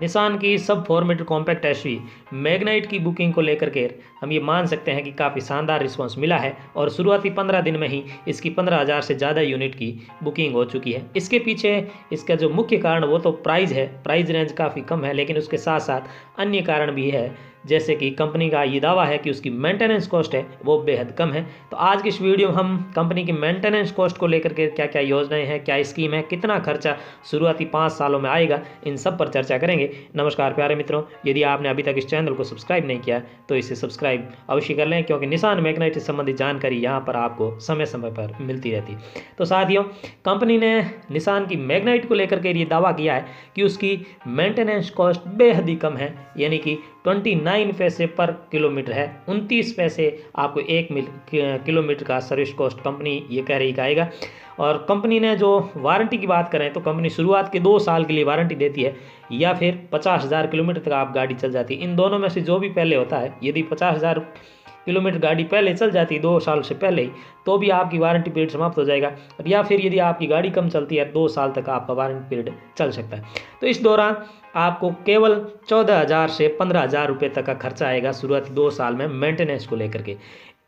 Nissan की सब 4 metre compact SUV Magnite की बुकिंग को लेकर के हम ये मान सकते हैं कि काफ़ी शानदार रिस्पांस मिला है और शुरुआती 15 दिन में ही इसकी 15,000 से ज़्यादा यूनिट की बुकिंग हो चुकी है। इसके पीछे इसका जो मुख्य कारण वो तो प्राइस है, प्राइस रेंज काफ़ी कम है, लेकिन उसके साथ साथ अन्य कारण भी है, जैसे कि कंपनी का ये दावा है कि उसकी मेंटेनेंस कॉस्ट है वो बेहद कम है। तो आज की इस वीडियो में हम कंपनी की मेंटेनेंस कॉस्ट को लेकर के क्या क्या योजनाएं हैं, क्या स्कीम है, कितना खर्चा शुरुआती 5 सालों में आएगा, इन सब पर चर्चा करेंगे। नमस्कार प्यारे मित्रों, यदि आपने अभी तक इस चैनल को सब्सक्राइब नहीं किया तो इसे सब्सक्राइब अवश्य कर लें, क्योंकि निसान मैग्नाइट से संबंधित जानकारी यहाँ पर आपको समय समय पर मिलती रहती है। तो साथियों, कंपनी ने निसान की मैग्नाइट को लेकर के ये दावा किया है कि उसकी मेंटेनेंस कॉस्ट बेहद ही कम है, यानी कि 29 पैसे पर किलोमीटर है। 29 पैसे आपको 1 किलोमीटर का सर्विस कॉस्ट कंपनी ये कह रही आएगा। और कंपनी ने जो वारंटी की बात करें तो कंपनी शुरुआत के 2 साल के लिए वारंटी देती है, या फिर 50,000 किलोमीटर तक आप गाड़ी चल जाती है। इन दोनों में से जो भी पहले होता है, यदि 50,000 किलोमीटर गाड़ी पहले चल जाती है 2 साल से पहले ही, तो भी आपकी वारंटी पीरियड समाप्त हो जाएगा। या फिर यदि आपकी गाड़ी कम चलती है 2 साल तक आपका वारंटी पीरियड चल सकता है। तो इस दौरान आपको केवल 14,000 से 15,000 रुपये तक का खर्चा आएगा शुरुआती 2 साल में मेंटेनेंस को लेकर के,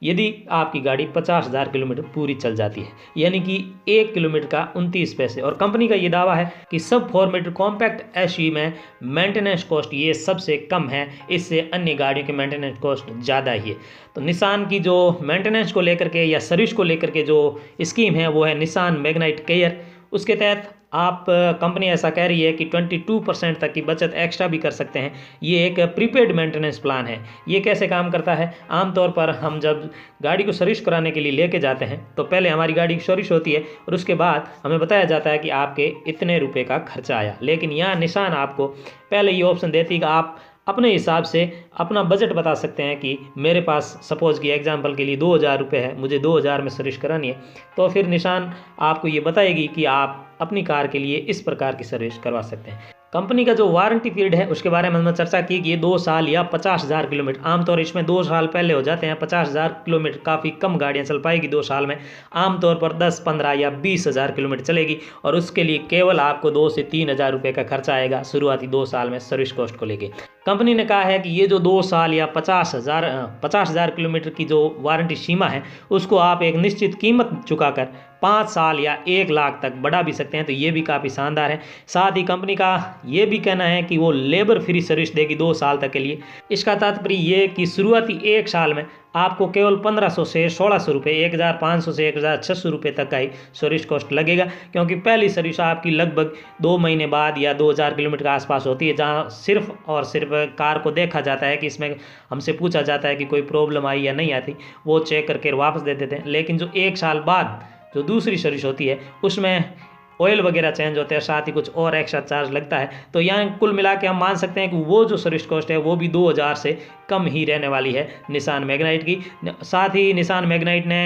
यदि आपकी गाड़ी 50,000 किलोमीटर पूरी चल जाती है, यानी कि 1 किलोमीटर का 29 पैसे। और कंपनी का ये दावा है कि सब 4 मीटर कॉम्पैक्ट एसयूवी में मेंटेनेंस कॉस्ट ये सबसे कम है, इससे अन्य गाड़ियों की मेंटेनेंस कॉस्ट ज़्यादा ही है। तो निसान की जो मेंटेनेंस को लेकर के या सर्विस को लेकर के जो स्कीम है वो है निसान मैग्नाइट केयर। उसके तहत आप कंपनी ऐसा कह रही है कि 22% तक की बचत एक्स्ट्रा भी कर सकते हैं। ये एक प्रीपेड मेंटेनेंस प्लान है। ये कैसे काम करता है? आमतौर पर हम जब गाड़ी को सर्विस कराने के लिए लेके जाते हैं तो पहले हमारी गाड़ी की सर्विस होती है और उसके बाद हमें बताया जाता है कि आपके इतने रुपए का खर्चा आया। लेकिन यहाँ निसान आपको पहले ये ऑप्शन देती है कि आप अपने हिसाब से अपना बजट बता सकते हैं कि मेरे पास सपोज़ की एग्जांपल के लिए 2,000 रुपये है, मुझे 2,000 में सर्विस करानी है, तो फिर निसान आपको ये बताएगी कि आप अपनी कार के लिए इस प्रकार की सर्विस करवा सकते हैं। कंपनी का जो वारंटी पीरियड है उसके बारे में हमने चर्चा की कि ये 2 साल या 50,000 किलोमीटर, आमतौर इसमें 2 साल पहले हो जाते हैं। 50,000 किलोमीटर काफ़ी कम गाड़ियाँ चल पाएगी 2 साल में, आमतौर पर 10, 15 या 20,000 किलोमीटर चलेगी, और उसके लिए केवल आपको 2 से 3,000 रुपये का खर्चा आएगा शुरुआती 2 साल में सर्विस कॉस्ट को लेके। कंपनी ने कहा है कि ये जो 2 साल या 50,000 किलोमीटर की जो वारंटी सीमा है उसको आप एक निश्चित कीमत चुकाकर 5 साल या 1 लाख तक बढ़ा भी सकते हैं। तो ये भी काफ़ी शानदार है। साथ ही कंपनी का ये भी कहना है कि वो लेबर फ्री सर्विस देगी 2 साल तक के लिए। इसका तात्पर्य ये कि शुरुआती 1 साल में आपको केवल 1,500 से 1,600 रुपये, 1,500 से 1,600 रुपये तक का ही सर्विस कॉस्ट लगेगा, क्योंकि पहली सर्विस आपकी लगभग 2 महीने बाद या 2,000 किलोमीटर के आसपास होती है, जहां सिर्फ और सिर्फ कार को देखा जाता है कि इसमें हमसे पूछा जाता है कि कोई प्रॉब्लम आई या नहीं आती, वो चेक करके वापस दे देते हैं। लेकिन जो 1 साल बाद जो दूसरी सर्विस होती है उसमें ऑयल वगैरह चेंज होते हैं, साथ ही कुछ और एक्स्ट्रा चार्ज लगता है। तो यहाँ कुल मिला के हम मान सकते हैं कि वो जो सर्विस कॉस्ट है वो भी 2,000 से कम ही रहने वाली है निसान मैग्नाइट की। साथ ही निसान मैग्नाइट ने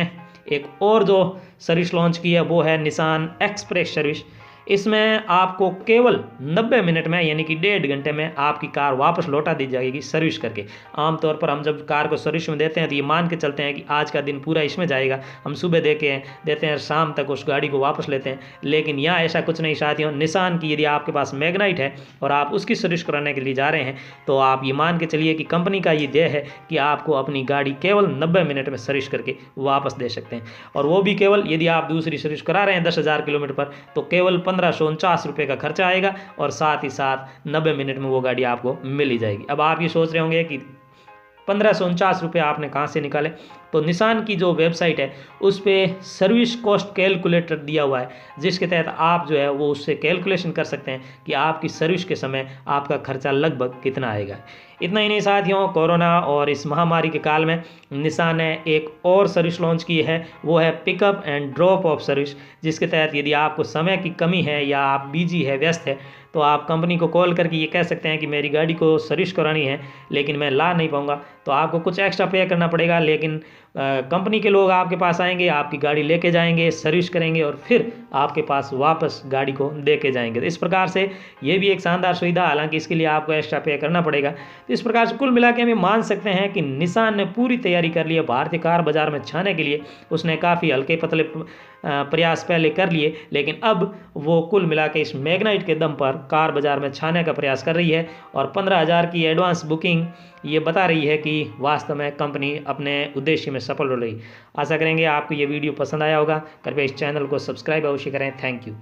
एक और जो सर्विस लॉन्च की है वो है निसान एक्सप्रेस सर्विस। इसमें आपको केवल 90 मिनट में, यानी कि 1.5 घंटे में आपकी कार वापस लौटा दी जाएगी सर्विस करके। आमतौर पर हम जब कार को सर्विस में देते हैं तो ये मान के चलते हैं कि आज का दिन पूरा इसमें जाएगा, हम सुबह देते हैं, शाम तक उस गाड़ी को वापस लेते हैं। लेकिन यहाँ ऐसा कुछ नहीं साथियों। निसान की यदि आपके पास मैग्नाइट है और आप उसकी सर्विस कराने के लिए जा रहे हैं तो आप ये मान के चलिए कि कंपनी का ये ध्येय है कि आपको अपनी गाड़ी केवल 90 मिनट में सर्विस करके वापस दे सकते हैं, और वो भी केवल यदि आप दूसरी सर्विस करा रहे हैं 10,000 किलोमीटर पर, तो केवल 1,549 रुपये का खर्चा आएगा और साथ ही साथ 90 मिनट में वो गाड़ी आपको मिल ही जाएगी। अब आप ये सोच रहे होंगे कि 1,549 रुपये आपने कहाँ से निकाले? तो निसान की जो वेबसाइट है उस पर सर्विस कॉस्ट कैलकुलेटर दिया हुआ है, जिसके तहत आप जो है वो उससे कैलकुलेशन कर सकते हैं कि आपकी सर्विस के समय आपका खर्चा लगभग कितना आएगा। इतना ही नहीं साथियों, कोरोना और इस महामारी के काल में निसान ने एक और सर्विस लॉन्च की है, वो है pickup and drop of service, जिसके तहत यदि आपको समय की कमी है या आप बिजी है, व्यस्त है, तो आप कंपनी को कॉल करके ये कह सकते हैं कि मेरी गाड़ी को सर्विस करानी है लेकिन मैं ला नहीं पाऊँगा। तो आपको कुछ एक्स्ट्रा पे करना पड़ेगा, लेकिन कंपनी के लोग आपके पास आएंगे, आपकी गाड़ी लेके जाएंगे, सर्विस करेंगे और फिर आपके पास वापस गाड़ी को दे के जाएंगे। तो इस प्रकार से ये भी एक शानदार सुविधा, हालांकि इसके लिए आपको एक्स्ट्रा पे करना पड़ेगा। तो इस प्रकार से कुल मिला के हमें मान सकते हैं कि निसान ने पूरी तैयारी कर ली है भारतीय कार बाजार में छाने के लिए। उसने काफ़ी हल्के पतले प्रयास पहले कर लिए, लेकिन अब वो कुल मिला के इस मैग्नाइट के दम पर कार बाज़ार में छाने का प्रयास कर रही है। और 15,000 की एडवांस बुकिंग ये बता रही है कि वास्तव में कंपनी अपने उद्देश्य में सफल हो रही। आशा करेंगे आपको ये वीडियो पसंद आया होगा। कृपया इस चैनल को सब्सक्राइब अवश्य करें। Thank you.